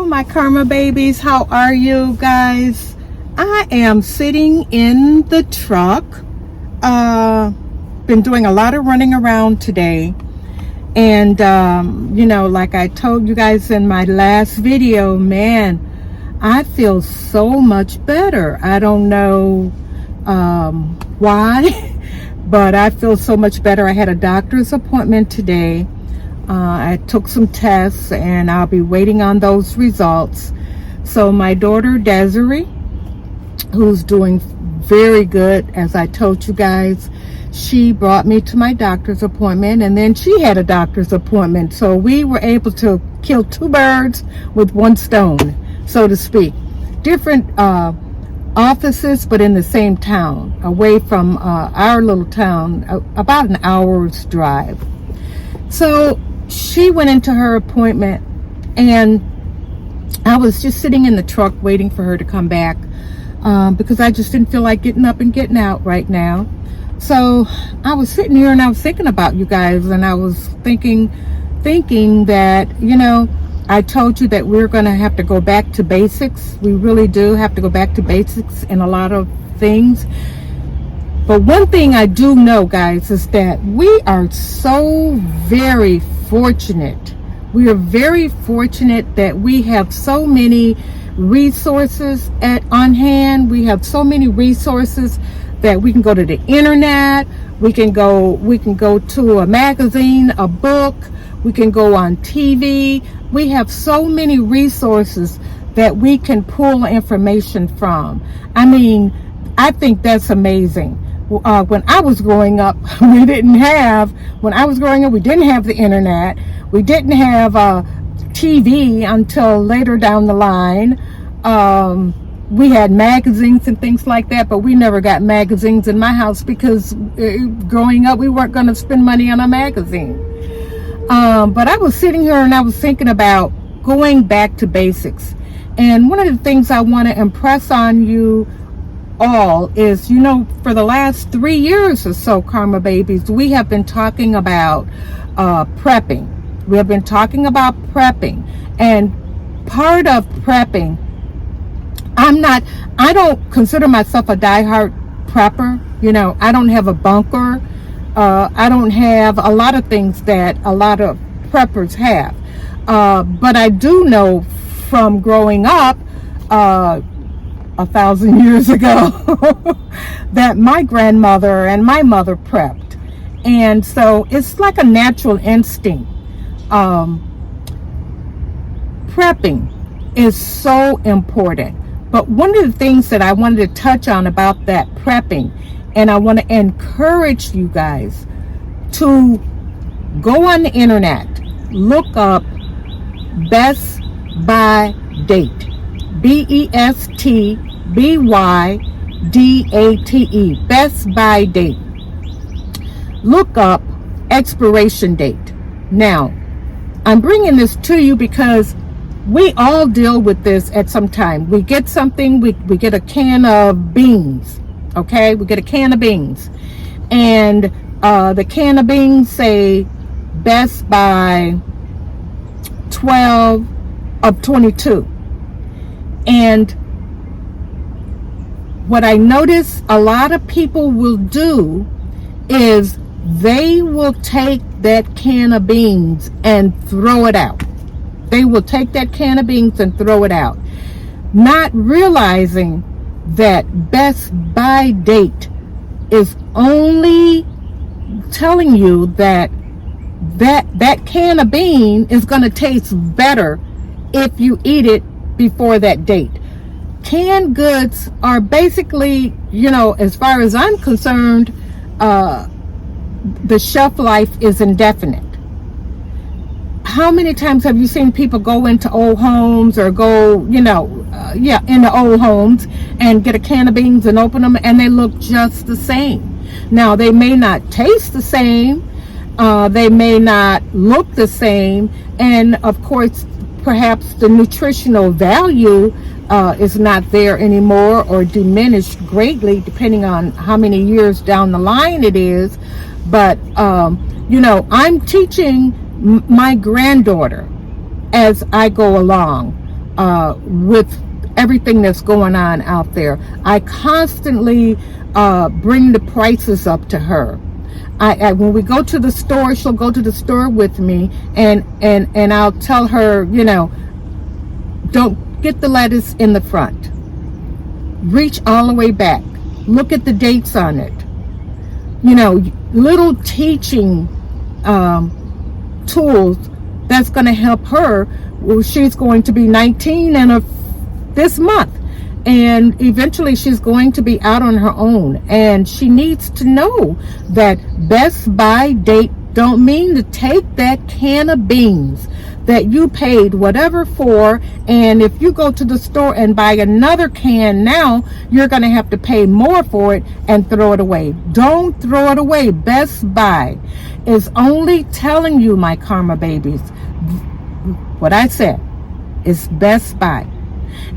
my karma babies, how are you guys? I am sitting in the truck. Been doing a lot of running around today, and you know, like I told you guys in my last video, man, I feel so much better. I don't know why, but I feel so much better. I had a doctor's appointment today. I took some tests and I'll be waiting on those results. So my daughter Desiree, who's doing very good, as I told you guys, she brought me to my doctor's appointment, and then she had a doctor's appointment. So we were able to kill two birds with one stone, so to speak. Different offices, but in the same town, away from our little town, about an hour's drive. So she went into her appointment, and I was just sitting in the truck waiting for her to come back because I just didn't feel like getting up and getting out right now. So I was sitting here and I was thinking about you guys, and I was thinking that, you know, I told you that we're going to have to go back to basics. We really do have to go back to basics in a lot of things. But one thing I do know, guys, is that we are so very fortunate. We are very fortunate that we have so many resources on hand. We have so many resources that we can go to the internet. We can go to a magazine, a book. We can go on TV. We have so many resources that we can pull information from. I mean, I think that's amazing. When I was growing up, we didn't have the internet. We didn't have TV until later down the line. We had magazines and things like that, but we never got magazines in my house because growing up, we weren't going to spend money on a magazine. But I was sitting here and I was thinking about going back to basics. And one of the things I want to impress on you all is, you know, for the last 3 years or so, Karma Babies, we have been talking about prepping. We have been talking about prepping, and part of prepping, I don't consider myself a diehard prepper. You know, I don't have a bunker. I don't have a lot of things that a lot of preppers have. But I do know from growing up, 1,000 years ago, that my grandmother and my mother prepped, and so it's like a natural instinct. Prepping is so important, but one of the things that I wanted to touch on about that prepping, and I want to encourage you guys to go on the internet, look up Best By Date, BESTBYDATE, Best By Date. Look up expiration date. Now, I'm bringing this to you because we all deal with this at some time. We get something, we get a can of beans, okay? We get a can of beans, and the can of beans say best by 12 of 22. And what I notice a lot of people will do is they will take that can of beans and throw it out. They will take that can of beans and throw it out, not realizing that best by date is only telling you that that can of bean is going to taste better if you eat it before that date. Canned goods are basically, you know, as far as I'm concerned, the shelf life is indefinite. How many times have you seen people go into old homes or go, you know, into old homes and get a can of beans and open them and they look just the same? Now, they may not taste the same, they may not look the same, and of course, perhaps the nutritional value is not there anymore or diminished greatly depending on how many years down the line it is. But you know, I'm teaching my granddaughter as I go along with everything that's going on out there. I constantly bring the prices up to her. When we go to the store, she'll go to the store with me, and I'll tell her, you know, don't get the lettuce in the front. Reach all the way back. Look at the dates on it. You know, little teaching tools that's going to help her. Well, she's going to be 19 this month, and eventually she's going to be out on her own, and she needs to know that best by date don't mean to take that can of beans that you paid whatever for, and if you go to the store and buy another can now, you're going to have to pay more for it and throw it away. Don't throw it away. Best Buy is only telling you, my karma babies, what I said is Best Buy.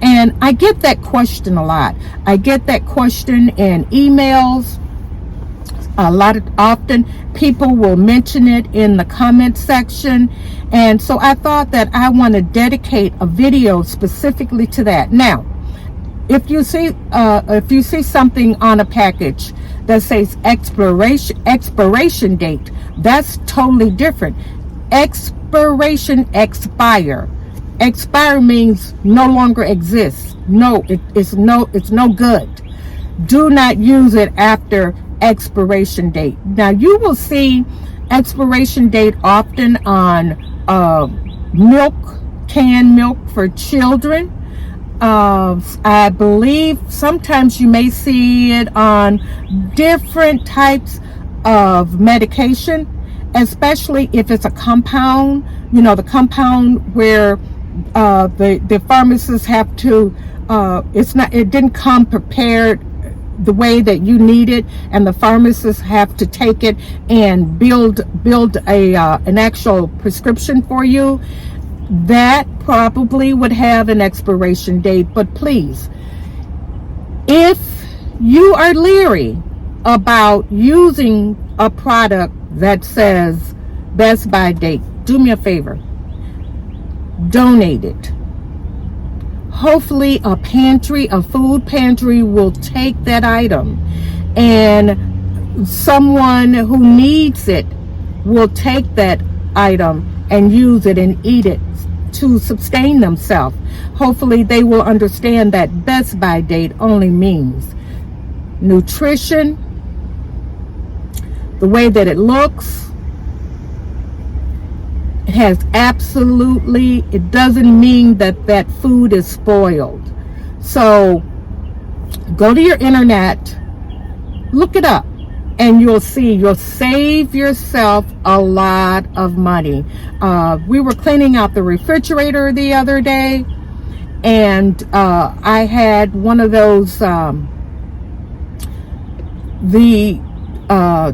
And I get that question a lot. I get that question in emails often. People will mention it in the comment section, and so I thought that I want to dedicate a video specifically to that. Now, if you see something on a package that says expiration date, that's totally different. Expire means no longer exists. No, it's no good. Do not use it after expiration date. Now, you will see expiration date often on canned milk for children. I believe sometimes you may see it on different types of medication, especially if it's a compound, you know, the compound where the pharmacists have to, it didn't come prepared the way that you need it, and the pharmacists have to take it and build an actual prescription for you. That probably would have an expiration date. But please, if you are leery about using a product that says best by date, do me a favor, donate it. Hopefully a food pantry will take that item, and someone who needs it will take that item and use it and eat it to sustain themselves. Hopefully they will understand that best by date only means nutrition, the way that it looks. It doesn't mean that food is spoiled. So go to your internet, look it up, and you'll save yourself a lot of money. We were cleaning out the refrigerator the other day, and I had one of those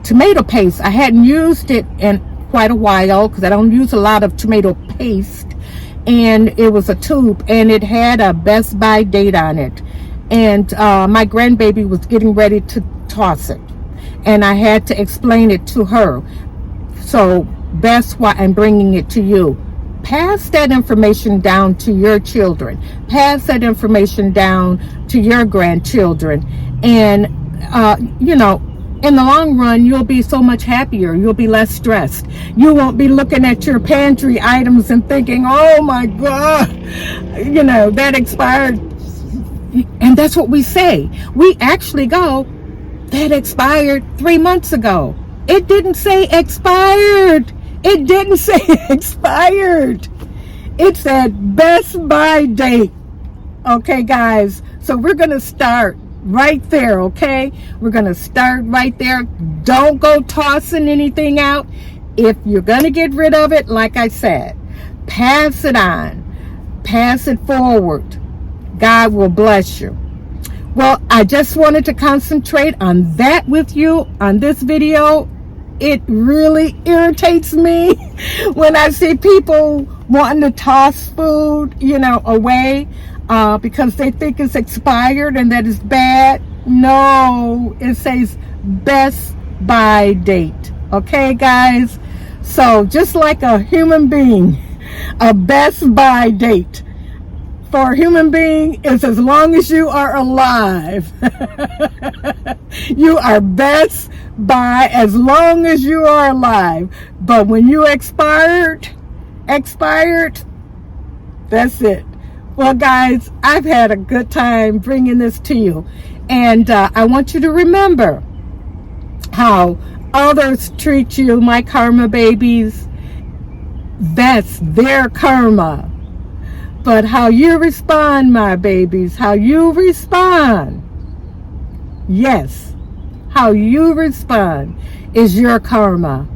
tomato paste. I hadn't used it in quite a while because I don't use a lot of tomato paste, and it was a tube, and it had a best by date on it, and my grandbaby was getting ready to toss it, and I had to explain it to her. So that's why I'm bringing it to you. Pass that information down to your children. Pass that information down to your grandchildren, and you know, in the long run, you'll be so much happier. You'll be less stressed. You won't be looking at your pantry items and thinking, oh my God, you know, that expired. And that's what we say. We actually go, that expired 3 months ago. It didn't say expired. It didn't say expired. It said best by date. Okay, guys. So we're going to start right there, okay? We're going to start right there. Don't go tossing anything out. If you're going to get rid of it, like I said, pass it on. Pass it forward. God will bless you. Well, I just wanted to concentrate on that with you on this video. It really irritates me when I see people wanting to toss food, you know, away. Because they think it's expired and that it's bad. No, it says best by date. Okay, guys? So just like a human being, a best by date for a human being is as long as you are alive. You are best by as long as you are alive. But when you expired, that's it. Well, guys, I've had a good time bringing this to you. And I want you to remember how others treat you, my karma babies. That's their karma. But how you respond, my babies, how you respond, yes, how you respond is your karma.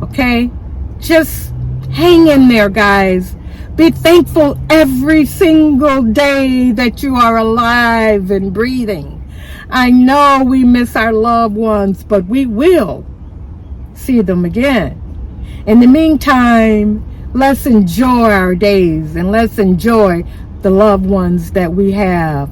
Okay? Just hang in there, guys. Be thankful every single day that you are alive and breathing. I know we miss our loved ones, but we will see them again. In the meantime, let's enjoy our days and let's enjoy the loved ones that we have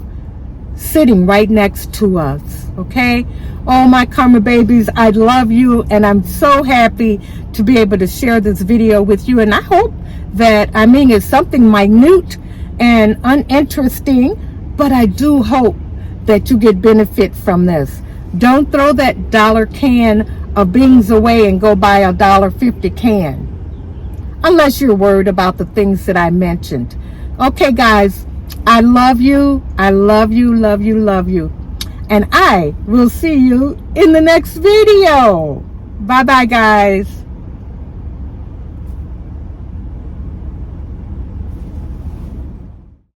sitting right next to us, okay? Oh, my karma babies, I love you, and I'm so happy to be able to share this video with you. And I hope that, it's something minute and uninteresting, but I do hope that you get benefit from this. Don't throw that dollar can of beans away and go buy a $1.50 can. Unless you're worried about the things that I mentioned. Okay, guys, I love you. I love you, love you, love you. And I will see you in the next video. Bye-bye, guys.